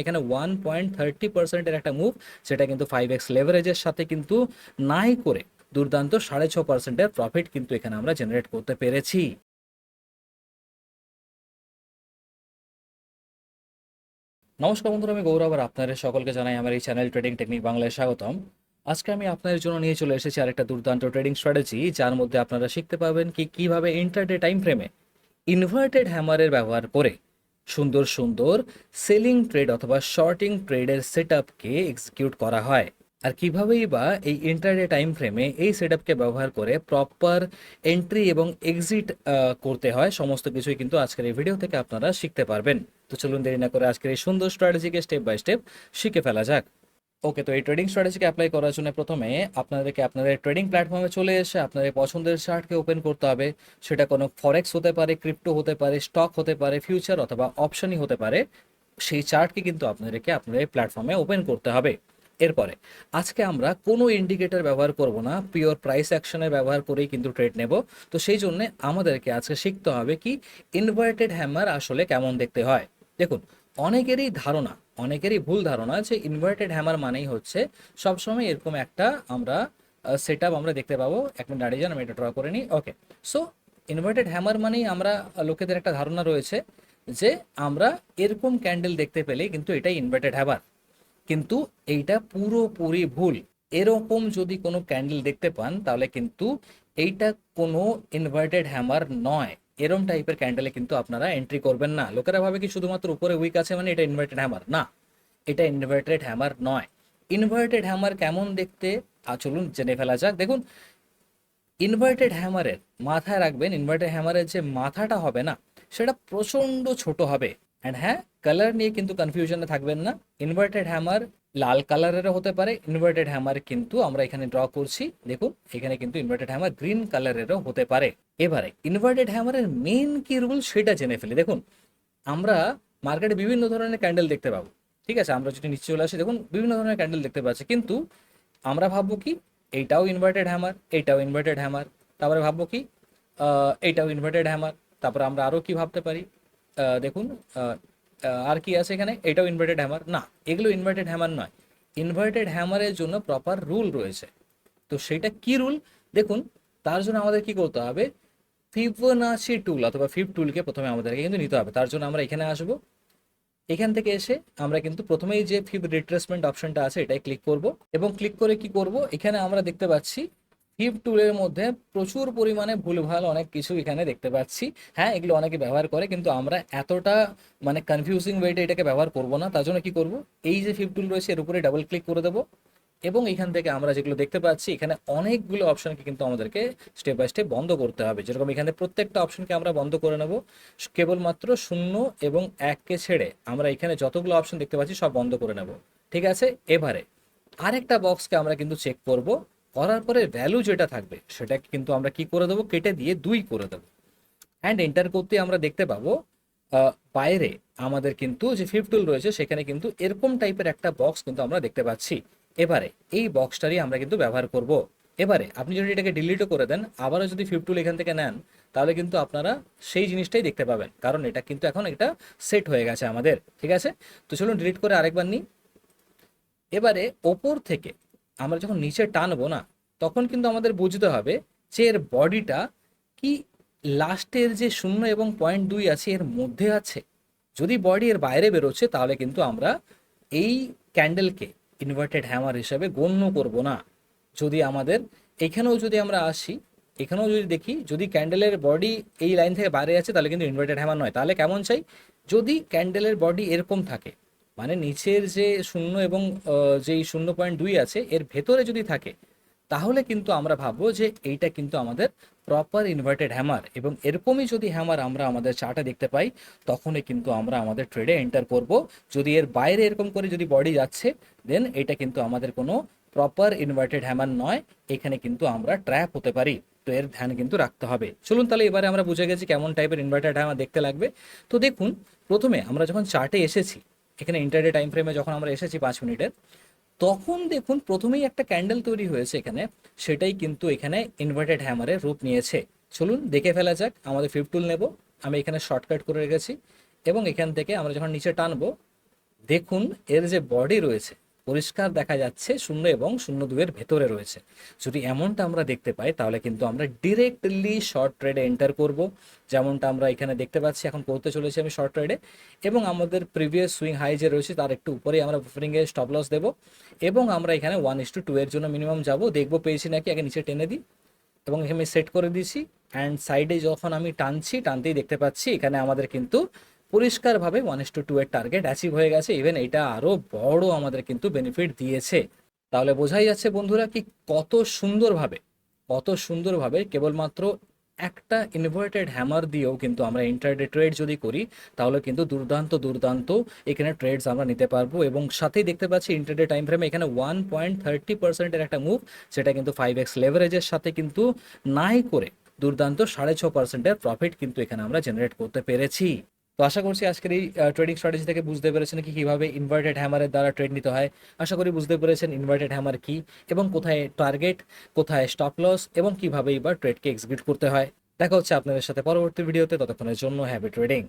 এখানে 1.30%-এর একটা মুভ, সেটা কিন্তু 5x লেভারেজের সাথে কিন্তু নাই করে দুর্দান্ত 6.5%-এর প্রফিট কিন্তু এখানে আমরা জেনারেট করতে পেরেছি। নমস্কার বন্ধুরা, আমি গৌরব, আর আপনাদের সকলকে জানাই আমার এই চ্যানেল ট্রেডিং টেকনিক বাংলায় স্বাগতম। আজকে আমি আপনাদের জন্য নিয়ে চলে এসেছি আরেকটা দুর্দান্ত ট্রেডিং স্ট্র্যাটেজি, যার মধ্যে আপনারা শিখতে পাবেন কিভাবে ইন্টারডে টাইম ফ্রেমে ইনভার্টেড হ্যামারের ব্যবহার করে সুন্দর সুন্দর সেলিং ট্রেড অথবা শর্টিং ট্রেডের সেট আপকে এক্সিকিউট করা হয়, আর কিভাবেই বা এই ইন্টারডে টাইম ফ্রেমে এই সেট আপকে ব্যবহার করে প্রপার এন্ট্রি এবং এক্সিট করতে হয়। সমস্ত কিছুই কিন্তু আজকের এই ভিডিও থেকে আপনারা শিখতে পারবেন। তো চলুন দেরি না করে আজকের এই সুন্দর স্ট্র্যাটেজিকে স্টেপ বাই স্টেপ শিখে ফেলা যাক। ওকে, তো এই ট্রেডিং স্ট্র্যাটেজিকে অ্যাপ্লাই করার জন্য প্রথমে আপনাদেরকে আপনাদের ট্রেডিং প্ল্যাটফর্মে চলে এসে আপনাদের পছন্দের চার্টকে ওপেন করতে হবে। সেটা কোনো ফরেক্স হতে পারে, ক্রিপ্টো হতে পারে, স্টক হতে পারে, ফিউচার অথবা অপশনই হতে পারে। সেই চার্টকে কিন্তু আপনাদেরকে আপনাদের প্ল্যাটফর্মে ওপেন করতে হবে। এরপরে আজকে আমরা কোনো ইন্ডিকেটর ব্যবহার করব না, পিওর প্রাইস অ্যাকশনের ব্যবহার করেই কিন্তু ট্রেড নেব। তো সেই জন্য আমাদেরকে আজকে শিখতে হবে কি ইনভার্টেড হ্যামার আসলে কেমন দেখতে হয়। দেখুন, অনেকেরই ভুল ধারণা যে ইনভার্টেড হ্যামার মানেই হচ্ছে সবসময় এরকম একটা আমরা সেট আপ আমরা দেখতে পাবো। এক মিনিট দাঁড়িয়ে যান, আমি এটা ড্র করে নিই। ওকে, সো ইনভার্টেড হ্যামার মানেই আমরা লোকেদের একটা ধারণা রয়েছে যে আমরা এরকম ক্যান্ডেল দেখতে পেলে কিন্তু এটাই ইনভার্টেড হ্যামার, কিন্তু এইটা পুরোপুরি ভুল। এরকম যদি কোনো ক্যান্ডেল দেখতে পান তাহলে কিন্তু এইটা কোনো ইনভার্টেড হ্যামার নয়। এরম টাইপের ক্যান্ডেলে কিন্তু আপনারা এন্ট্রি করবেন না। লোকেরা ভাবে কি শুধুমাত্র উপরে উইক আছে মানে এটা ইনভার্টেড হ্যামার, না, এটা ইনভার্টেড হ্যামার নয়। ইনভার্টেড হ্যামার কেমন দেখতে চলুন জেনে ফেলা যাক। দেখুন, ইনভার্টেড হ্যামারের মাথায় রাখবেন, ইনভার্টেড হ্যামারের যে মাথাটা হবে না সেটা প্রচণ্ড ছোট হবে। অ্যান্ড হ্যাঁ, কালার নিয়ে কিন্তু কনফিউশনে থাকবেন না। ইনভার্টেড হ্যামার লাল কালারেরও হতে পারে, ইনভার্টেড হ্যামার কিন্তু আমরা এখানে ড্র করছি, দেখুন এখানে কিন্তু ইনভার্টেড হ্যামার গ্রিন কালারেরও হতে পারে। এবারে ইনভার্টেড হ্যামারের মেন কি রুল সেটা জেনে ফেলি। দেখুন, আমরা মার্কেটে বিভিন্ন ধরনের ক্যান্ডেল দেখতে পাবো, ঠিক আছে, আমরা যদি নিচে চলে আসি দেখুন বিভিন্ন ধরনের ক্যান্ডেল দেখতে পাচ্ছি, কিন্তু আমরা ভাববো কি এইটাও ইনভার্টেড হ্যামার, এইটাও ইনভার্টেড হ্যামার, তারপরে ভাববো কি এইটাও ইনভার্টেড হ্যামার, তারপরে আমরা আরও কি ভাবতে পারি, দেখুন আর কি আছে এখানে, এটাও ইনভার্টেড হ্যামার। না, এগুলো ইনভার্টেড হ্যামার নয়। ইনভার্টেড হ্যামারের জন্য প্রপার রুল রয়েছে। তো সেটা কি রুল দেখুন, তার জন্য আমাদের কি করতে হবে, ফিবোনাচি টুল অথবা ফিব টুলকে প্রথমে আমাদেরকে কিন্তু নিতে হবে। তার জন্য আমরা এখানে আসবো, এখান থেকে এসে আমরা কিন্তু প্রথমেই যে ফিব রিট্রেসমেন্ট অপশনটা আছে এটাই ক্লিক করব, এবং ক্লিক করে কি করব, এখানে আমরা দেখতে পাচ্ছি ফিব টুলের মধ্যে প্রচুর পরিমাণে ভুলভাল অনেক কিছু এখানে দেখতে পাচ্ছি। হ্যাঁ, এগুলো অনেকে ব্যবহার করে, কিন্তু আমরা এতটা মানে কনফিউজিং ওয়েতে এটাকে ব্যবহার করব না। তার জন্য কি করব, এই যে ফিব টুল রয়েছে এর উপরে ডাবল ক্লিক করে দেবো, এবং এখান থেকে আমরা যেগুলো দেখতে পাচ্ছি এখানে অনেকগুলো অপশনকে কিন্তু আমাদেরকে স্টেপ বাই স্টেপ বন্ধ করতে হবে। যেরকম এখানে প্রত্যেকটা অপশনকে আমরা বন্ধ করে নেব, কেবলমাত্র 0 এবং 1কে ছেড়ে আমরা এখানে যতগুলো অপশন দেখতে পাচ্ছি সব বন্ধ করে নেব, ঠিক আছে। এবারে আরেকটা বক্সকে আমরা কিন্তু চেক করব, করার পরে ভ্যালু যেটা থাকবে সেটাকে কিন্তু আমরা কি করে দেবো, কেটে দিয়ে 2 করে দেবো। অ্যান্ড এন্টার করতে আমরা দেখতে পাবো বাইরে আমাদের কিন্তু যে ফিফ টুল রয়েছে সেখানে কিন্তু এরকম টাইপের একটা বক্স কিন্তু আমরা দেখতে পাচ্ছি। এবারে এই বক্সটারই আমরা কিন্তু ব্যবহার করব। এবারে আপনি যদি এটাকে ডিলিটও করে দেন, আবারও যদি ফিফ টুল এখান থেকে নেন, তাহলে কিন্তু আপনারা সেই জিনিসটাই দেখতে পাবেন, কারণ এটা কিন্তু এখন এটা সেট হয়ে গেছে আমাদের, ঠিক আছে। তো চলুন ডিলিট করে আরেকবার নিই। এবারে ওপর থেকে আমরা যখন নিচে টানবো না, তখন কিন্তু আমাদের বুঝতে হবে যে এর বডিটা কি লাস্টের যে 0 এবং 0.2 আছে এর মধ্যে আছে। যদি বডি এর বাইরে বেরোচ্ছে তাহলে কিন্তু আমরা এই ক্যান্ডেলকে ইনভার্টেড হ্যামার হিসাবে গণ্য করব না। যদি আমাদের এখানেও যদি আমরা আসি, এখানেও যদি দেখি যদি ক্যান্ডেলের বডি এই লাইন থেকে বাইরে আছে তাহলে কিন্তু ইনভার্টেড হ্যামার নয়। তাহলে কেমন চাই, যদি ক্যান্ডেলের বডি এরকম থাকে, মানে নিচের যে 0 এবং যেই 0.2 আছে এর ভেতরে যদি থাকে, তাহলে কিন্তু আমরা ভাববো যে এইটা কিন্তু আমাদের প্রপার ইনভার্টেড হ্যামার, এবং এরকমই যদি হ্যামার আমরা আমাদের চার্টে দেখতে পাই তখনই কিন্তু আমরা আমাদের ট্রেডে এন্টার করব। যদি এর বাইরে এরকম করে যদি বডি যাচ্ছে, দেন এটা কিন্তু আমাদের কোনো প্রপার ইনভার্টেড হ্যামার নয়, এখানে কিন্তু আমরা ট্র্যাপ হতে পারি। তো এর ধ্যান কিন্তু রাখতে হবে। চলুন তাহলে এবারে আমরা বুঝে গেছি কেমন টাইপের ইনভার্টেড হ্যামার দেখতে লাগবে। তো দেখুন, প্রথমে আমরা যখন চার্টে এসেছি, এখানে ইন্টারডে টাইম ফ্রেমে যখন আমরা এসেছি 5 মিনিটের, তখন দেখুন প্রথমেই একটা ক্যান্ডেল তৈরি হয়েছে এখানে, সেটাই কিন্তু এখানে ইনভার্টেড হ্যামারের রূপ নিয়েছে। চলুন দেখে ফেলা যাক। আমাদের ফিফ টুল নেব, আমি এখানে শর্টকাট করে রেখেছি, এবং এখান থেকে আমরা যখন নিচে টানবো, দেখুন এর যে বডি রয়েছে পরিষ্কার দেখা যাচ্ছে 0 এবং 0.2 এর ভেতরে রয়েছে। যদি এমনটা আমরা দেখতে পাই তাহলে কিন্তু আমরা ডিরেক্টলি শর্ট ট্রেডে এন্টার করব, যেমনটা আমরা এখানে দেখতে পাচ্ছি এখন করতে চলেছি আমি শর্ট ট্রেডে। এবং আমাদের প্রিভিয়াস সুইং হাই যে রয়েছে তার একটু উপরেই আমরা বুফারিংয়ে স্টপ লস দেবো এবং আমরা এখানে 1:2 এর জন্য মিনিমাম যাব, দেখবো পেয়েছি নাকি, আগে নিচে টেনে দিই এবং এখানে সেট করে দিয়েছি। অ্যান্ড সাইডে যখন আমি টানতেই দেখতে পাচ্ছি এখানে আমাদের কিন্তু পরিষ্কারভাবে 1:2 এর টার্গেট অ্যাচিভ হয়ে গেছে। ইভেন এটা আরও বড় আমাদের কিন্তু বেনিফিট দিয়েছে। তাহলে বোঝাই যাচ্ছে বন্ধুরা কি কত সুন্দরভাবে কেবলমাত্র একটা ইনভার্টেড হ্যামার দিয়েও কিন্তু আমরা ইন্টারডে ট্রেড যদি করি তাহলে কিন্তু দুর্দান্ত এখানে ট্রেডস আমরা নিতে পারবো। এবং সাথেই দেখতে পাচ্ছি ইন্টারডে টাইম ফ্রেমে এখানে 1.30%-এর একটা মুভ, সেটা কিন্তু 5x লেভারেজের সাথে কিন্তু নাই করে দুর্দান্ত 6.5%-এর প্রফিট কিন্তু এখানে আমরা জেনারেট করতে পেরেছি। তো আশা করছি আজকের এই ট্রেডিং স্ট্র্যাটেজি থেকে বুঝতে পেরেছেন কি কিভাবে ইনভার্টেড হ্যামারের দ্বারা ট্রেড নিতে হয়। আশা করি বুঝতে পেরেছেন ইনভার্টেড হ্যামার কি এবং কোথায় টার্গেট, কোথায় স্টপ লস এবং কিভাবে এবার ট্রেডকে এক্সিকিউট করতে হয়। দেখা হচ্ছে আপনাদের সাথে পরবর্তী ভিডিওতে, ততক্ষণের জন্য হ্যাপি ট্রেডিং।